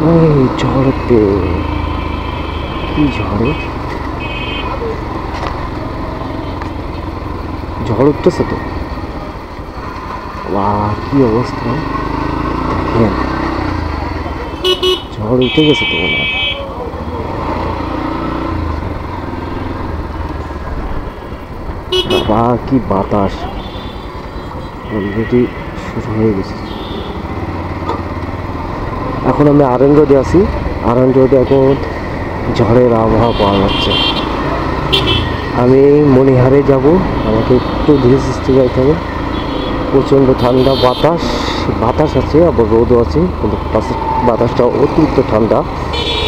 এই ঝড়তে কি ঝড়ে ঝড় উঠতেছে তো, কি অবস্থা দেখেন, ঝড় উঠে গেছে তো মনে হয়। কি বাতাস অলরেডি শুরু হয়ে গেছে। এখন আমি আরএন রোডে আছি। আরএন রোডে এখন ঝড়ের আবহাওয়া পাওয়া যাচ্ছে। আমি মণিহারে যাব, আমাকে একটু ধীরে সুস্থে যাইতে হবে। প্রচণ্ড ঠান্ডা, বাতাস আছে, আবার রোদও আছে, কিন্তু বাতাসটা অতিরিক্ত ঠান্ডা।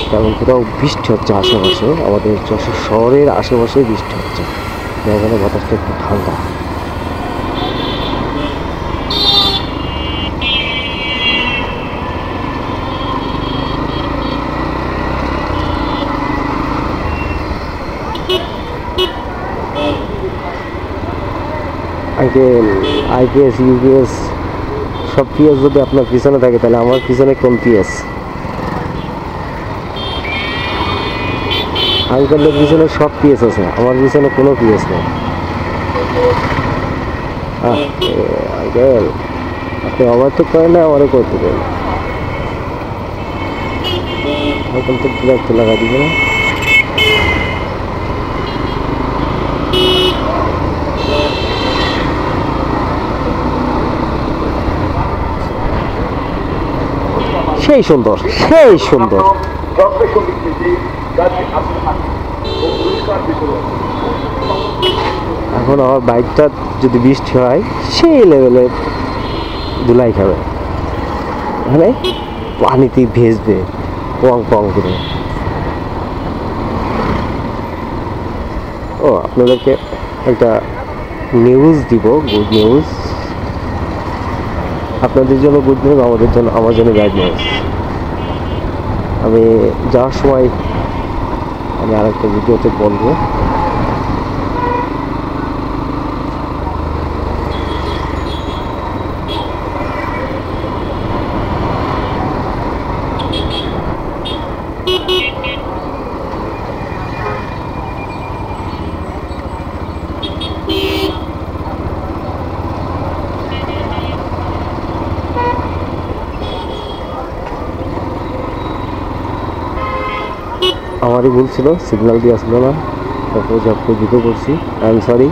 তেমন কোথাও বৃষ্টি হচ্ছে আশেপাশে, আমাদের যশোর শহরের আশেপাশে বৃষ্টি হচ্ছে, এখানে বাতাসটা একটু ঠান্ডা। আইপিএস ইউপিএস সব পিএস যদি আপনার পিছনে থাকে, তাহলে আমার পিছনে কোন পিএস? আঙ্কেলের পিছনে সব পিএস আছে, আমার পিছনে কোনো পিএস নেই। আঙ্কেল, আপনি আমার তো করেন না, আমারও করতে পারেন। আঙ্কেল তো ব্রেক তো লাগা দিবে না। সেই সুন্দর, সেই সুন্দর। এখন আমার বাইকটা যদি বৃষ্টি হয়, সেই লেভেলে ধুলাই খাবে, মানে পানিতে ভেজবে পং পং করে। ও, আপনাদেরকে একটা নিউজ দিব, গুড নিউজ। আপনাদের জন্য গুড নিউজ, আমার জন্য ব্যাড নিউজ। আমি যাওয়ার সময় আমি আরেকটা ভিডিওতে বলবো। আমারই ভুল ছিল, সিগন্যাল দিয়ে আসলো না, তারপর যখন ভিডিও করছি। আই এম সরি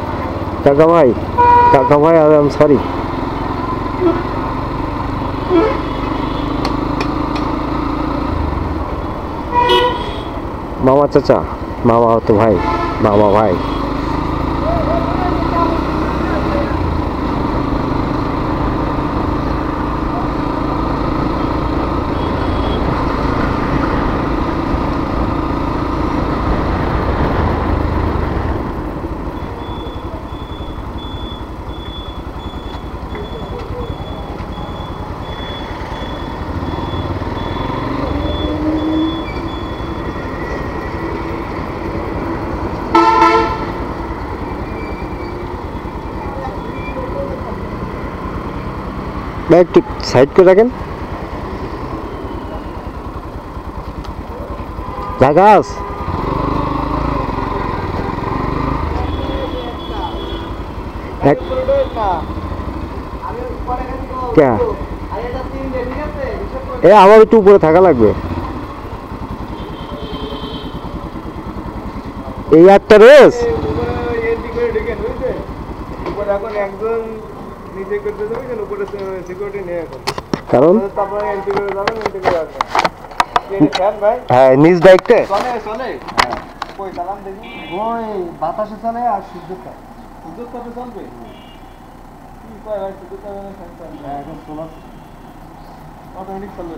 কাকা ভাই, আই এম সরি। মামা চাচা, মামা তো ভাই, মামা ভাই। ভাই একটু সাইড করে রাখেন, জাগাস। আমার একটু উপরে থাকা লাগবে। এই একটা রেস কারণ হ্যাঁ, নিজ দায়িত্বে বাতাসে চলে আর সূর্যটা চলবে। অটোমেটিক চলবে।